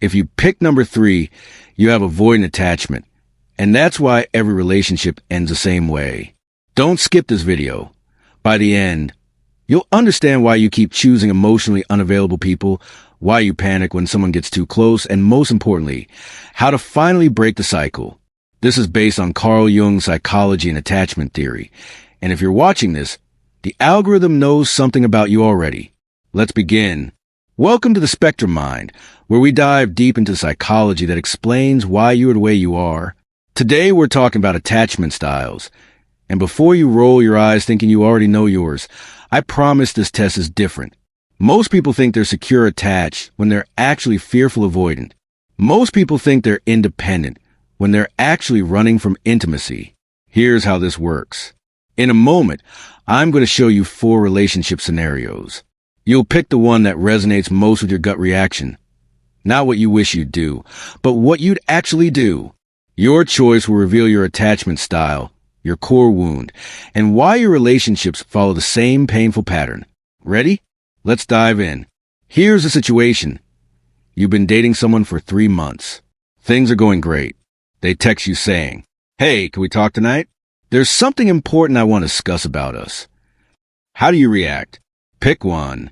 If you pick number 3, you have avoidant attachment. And that's why every relationship ends the same way. Don't skip this video. By the end, you'll understand why you keep choosing emotionally unavailable people, why you panic when someone gets too close, and most importantly, how to finally break the cycle. This is based on Carl Jung's psychology and attachment theory. And if you're watching this, the algorithm knows something about you already. Let's begin. Welcome to the Spectrum Mind, where we dive deep into psychology that explains why you are the way you are. Today, we're talking about attachment styles. And before you roll your eyes thinking you already know yours, I promise this test is different. Most people think they're secure attached when they're actually fearful avoidant. Most people think they're independent when they're actually running from intimacy. Here's how this works. In a moment, I'm going to show you 4 relationship scenarios. You'll pick the one that resonates most with your gut reaction. Not what you wish you'd do, but what you'd actually do. Your choice will reveal your attachment style, your core wound, and why your relationships follow the same painful pattern. Ready? Let's dive in. Here's the situation. You've been dating someone for 3 months. Things are going great. They text you saying, "Hey, can we talk tonight? There's something important I want to discuss about us." How do you react? Pick one.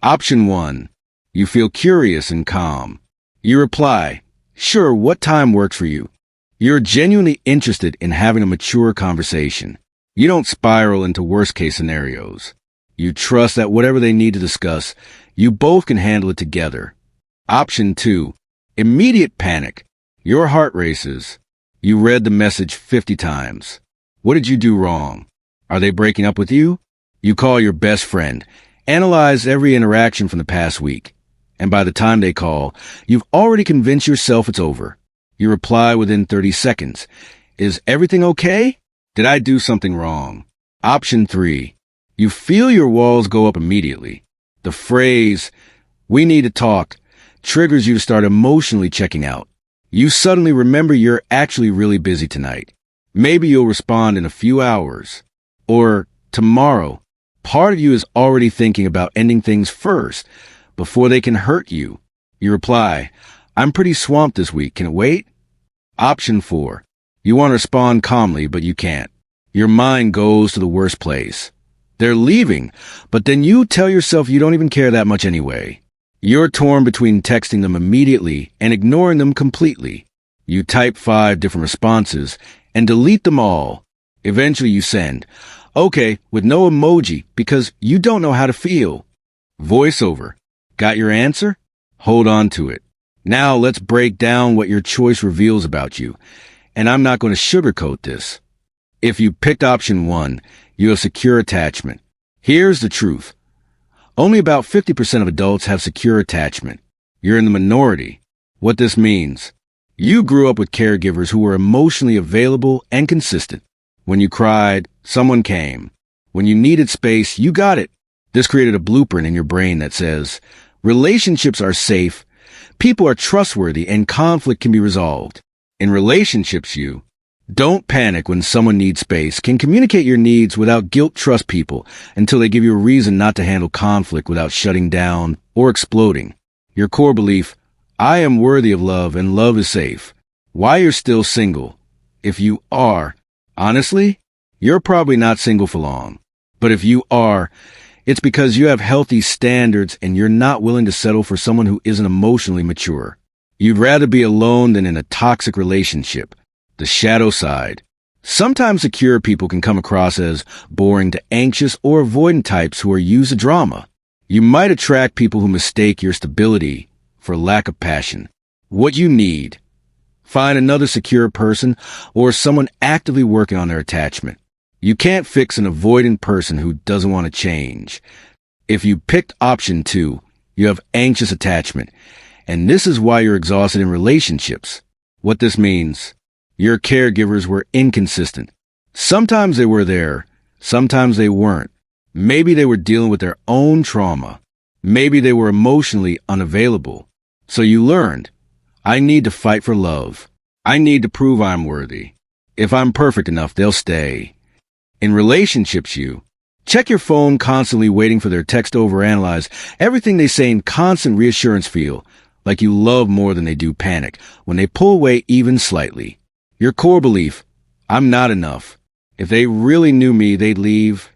Option 1. You feel curious and calm. You reply, "Sure, what time works for you?" You're genuinely interested in having a mature conversation. You don't spiral into worst-case scenarios. You trust that whatever they need to discuss, you both can handle it together. Option 2. Immediate panic. Your heart races. You read the message 50 times. What did you do wrong? Are they breaking up with you? You call your best friend, analyze every interaction from the past week, and by the time they call, you've already convinced yourself it's over. You reply within 30 seconds. "Is everything okay? Did I do something wrong?" Option 3. You feel your walls go up immediately. The phrase, "we need to talk," triggers you to start emotionally checking out. You suddenly remember you're actually really busy tonight. Maybe you'll respond in a few hours. Or tomorrow. Part of you is already thinking about ending things first, before they can hurt you. You reply, "I'm pretty swamped this week. Can it wait?" Option 4. You want to respond calmly, but you can't. Your mind goes to the worst place. They're leaving, but then you tell yourself you don't even care that much anyway. You're torn between texting them immediately and ignoring them completely. You type 5 different responses and delete them all. Eventually you send, "Okay," with no emoji because you don't know how to feel. Voiceover. Got your answer? Hold on to it. Now let's break down what your choice reveals about you. And I'm not going to sugarcoat this. If you picked option 1, you have secure attachment. Here's the truth. Only about 50% of adults have secure attachment. You're in the minority. What this means, you grew up with caregivers who were emotionally available and consistent. When you cried, someone came. When you needed space, you got it. This created a blueprint in your brain that says, relationships are safe, people are trustworthy, and conflict can be resolved. In relationships, you don't panic when someone needs space, can communicate your needs without guilt, trust people until they give you a reason not to handle conflict without shutting down or exploding. Your core belief, "I am worthy of love and love is safe." Why you're still single? If you are, honestly, you're probably not single for long. But if you are, it's because you have healthy standards and you're not willing to settle for someone who isn't emotionally mature. You'd rather be alone than in a toxic relationship. The shadow side. Sometimes secure people can come across as boring to anxious or avoidant types who are used to drama. You might attract people who mistake your stability for lack of passion. What you need. Find another secure person or someone actively working on their attachment. You can't fix an avoidant person who doesn't want to change. If you picked option 2, you have anxious attachment. And this is why you're exhausted in relationships. What this means, your caregivers were inconsistent. Sometimes they were there, sometimes they weren't. Maybe they were dealing with their own trauma. Maybe they were emotionally unavailable. So you learned, I need to fight for love. I need to prove I'm worthy. If I'm perfect enough, they'll stay. In relationships, you check your phone constantly waiting for their text to overanalyze everything they say in constant reassurance feel, like you love more than they do panic when they pull away even slightly. Your core belief, I'm not enough. If they really knew me, they'd leave.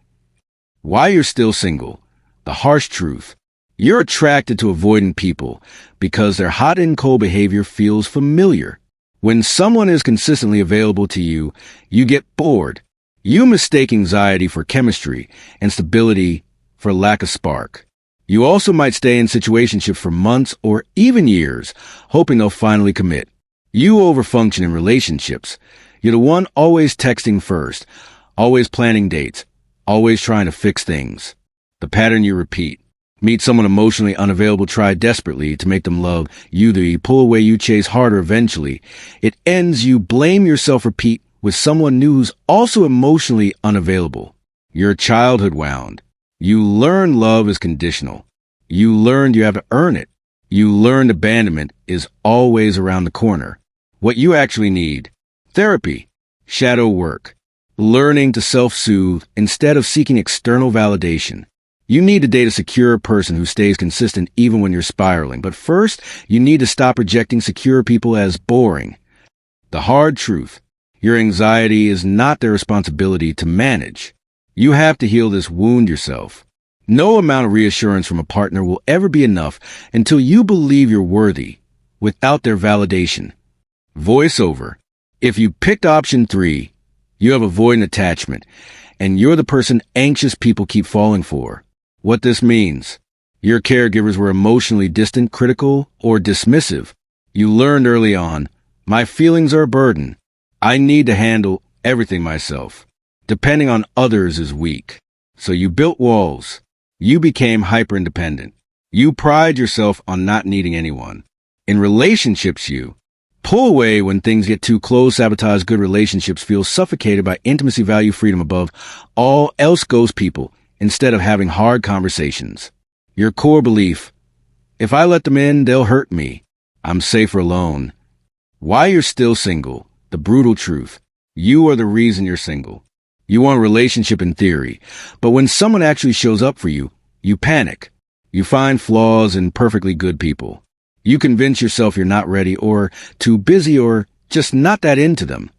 Why you're still single. The harsh truth. You're attracted to avoidant people because their hot and cold behavior feels familiar. When someone is consistently available to you, you get bored. You mistake anxiety for chemistry and stability for lack of spark. You also might stay in situationships for months or even years, hoping they'll finally commit. You overfunction in relationships. You're the one always texting first, always planning dates, always trying to fix things. The pattern you repeat. Meet someone emotionally unavailable, try desperately to make them love you, they pull away, you chase harder eventually. It ends, you blame yourself, repeat with someone new who's also emotionally unavailable. Your childhood wound. You learn love is conditional. You learned you have to earn it. You learned abandonment is always around the corner. What you actually need. Therapy. Shadow work. Learning to self-soothe instead of seeking external validation. You need to date a secure person who stays consistent even when you're spiraling. But first, you need to stop rejecting secure people as boring. The hard truth. Your anxiety is not their responsibility to manage. You have to heal this wound yourself. No amount of reassurance from a partner will ever be enough until you believe you're worthy without their validation. Voiceover. If you picked option 3, you have avoidant attachment, and you're the person anxious people keep falling for. What this means. Your caregivers were emotionally distant, critical, or dismissive. You learned early on, my feelings are a burden. I need to handle everything myself. Depending on others is weak. So you built walls. You became hyper-independent. You pride yourself on not needing anyone. In relationships, you pull away when things get too close, sabotage good relationships, feel suffocated by intimacy, value freedom above all else, goes people, instead of having hard conversations. Your core belief, if I let them in, they'll hurt me. I'm safer alone. Why you're still single. The brutal truth. You are the reason you're single. You want a relationship in theory, but when someone actually shows up for you, you panic. You find flaws in perfectly good people. You convince yourself you're not ready or too busy or just not that into them.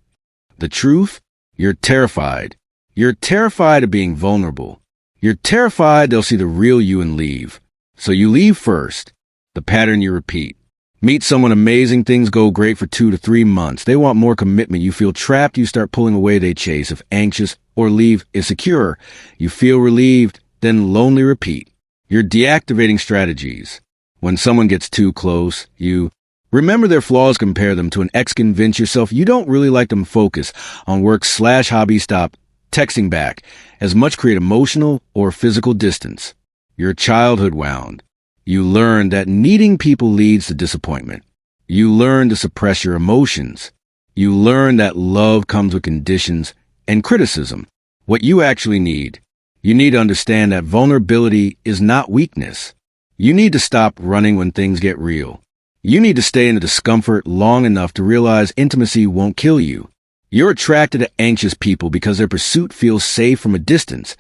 The truth? You're terrified. You're terrified of being vulnerable. You're terrified they'll see the real you and leave. So you leave first. The pattern you repeat. Meet someone amazing, things go great for 2 to 3 months. They want more commitment. You feel trapped. You start pulling away. They chase. If anxious or leave is secure, you feel relieved, then lonely, repeat. You're deactivating strategies. When someone gets too close, you remember their flaws, compare them to an ex, convince yourself you don't really like them, focus on work/hobby, stop texting back, as much create emotional or physical distance. Your childhood wound. You learn that needing people leads to disappointment. You learn to suppress your emotions. You learn that love comes with conditions and criticism. What you actually need. You need to understand that vulnerability is not weakness. You need to stop running when things get real. You need to stay in the discomfort long enough to realize intimacy won't kill you. You're attracted to anxious people because their pursuit feels safe from a distance,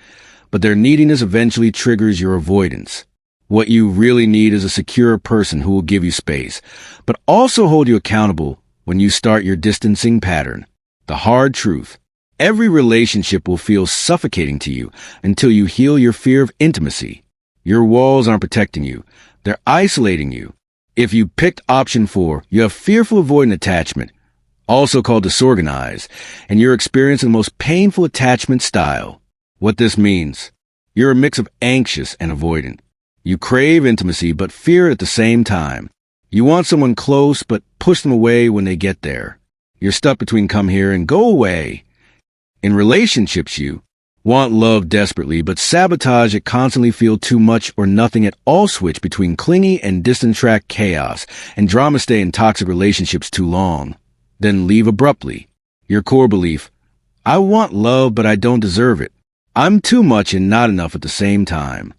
but their neediness eventually triggers your avoidance. What you really need is a secure person who will give you space, but also hold you accountable when you start your distancing pattern. The hard truth. Every relationship will feel suffocating to you until you heal your fear of intimacy. Your walls aren't protecting you. They're isolating you. If you picked option 4, you have fearful-avoidant attachment, also called disorganized, and you're experiencing the most painful attachment style. What this means. You're a mix of anxious and avoidant. You crave intimacy but fear at the same time. You want someone close but push them away when they get there. You're stuck between come here and go away. In relationships, you want love desperately but sabotage it, constantly feel too much or nothing at all, switch between clingy and distant, track chaos, and drama, stay in toxic relationships too long, then leave abruptly. Your core belief, I want love but I don't deserve it. I'm too much and not enough at the same time.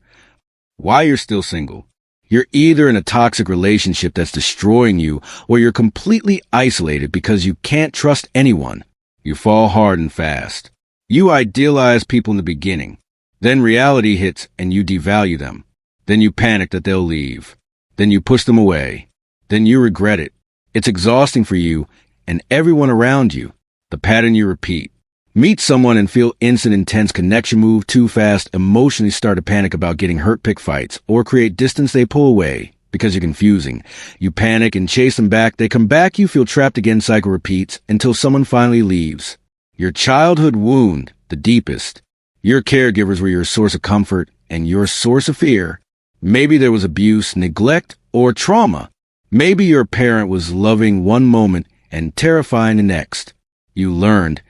Why you're still single. You're either in a toxic relationship that's destroying you, or you're completely isolated because you can't trust anyone. You fall hard and fast. You idealize people in the beginning. Then reality hits and you devalue them. Then you panic that they'll leave. Then you push them away. then you regret it. It's exhausting for you and everyone around you. The pattern you repeat. Meet someone and feel instant intense connection, move too fast, emotionally start to panic about getting hurt, pick fights, or create distance, they pull away because you're confusing. You panic and chase them back, they come back, you feel trapped again, cycle repeats until someone finally leaves. Your childhood wound, the deepest. Your caregivers were your source of comfort and your source of fear. Maybe there was abuse, neglect, or trauma. Maybe your parent was loving one moment and terrifying the next. You learned,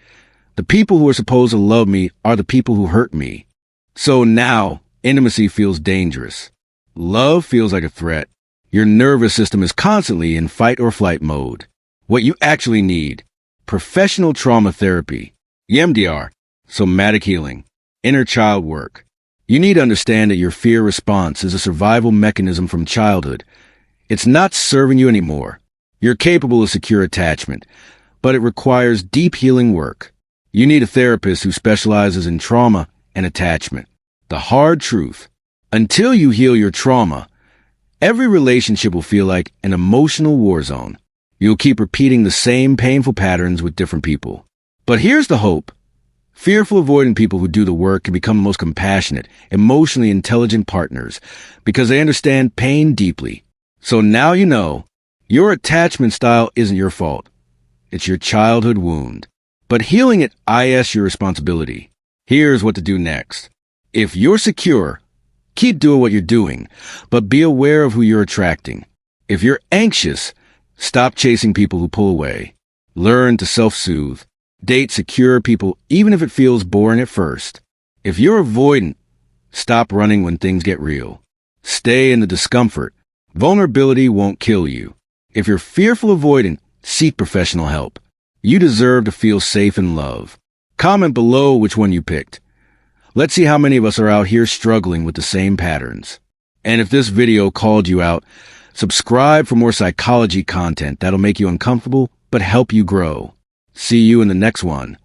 the people who are supposed to love me are the people who hurt me. So now, intimacy feels dangerous. Love feels like a threat. Your nervous system is constantly in fight or flight mode. What you actually need: professional trauma therapy, EMDR, somatic healing, inner child work. You need to understand that your fear response is a survival mechanism from childhood. It's not serving you anymore. You're capable of secure attachment, but it requires deep healing work. You need a therapist who specializes in trauma and attachment. The hard truth: until you heal your trauma, every relationship will feel like an emotional war zone. You'll keep repeating the same painful patterns with different people. But here's the hope. Fearful-avoidant people who do the work can become the most compassionate, emotionally intelligent partners because they understand pain deeply. So now you know, your attachment style isn't your fault. It's your childhood wound. But healing it is your responsibility. Here's what to do next. If you're secure, keep doing what you're doing, but be aware of who you're attracting. If you're anxious, stop chasing people who pull away. Learn to self-soothe. Date secure people even if it feels boring at first. If you're avoidant, stop running when things get real. Stay in the discomfort. Vulnerability won't kill you. If you're fearful avoidant, seek professional help. You deserve to feel safe in love. Comment below which one you picked. Let's see how many of us are out here struggling with the same patterns. And if this video called you out, subscribe for more psychology content that'll make you uncomfortable but help you grow. See you in the next one.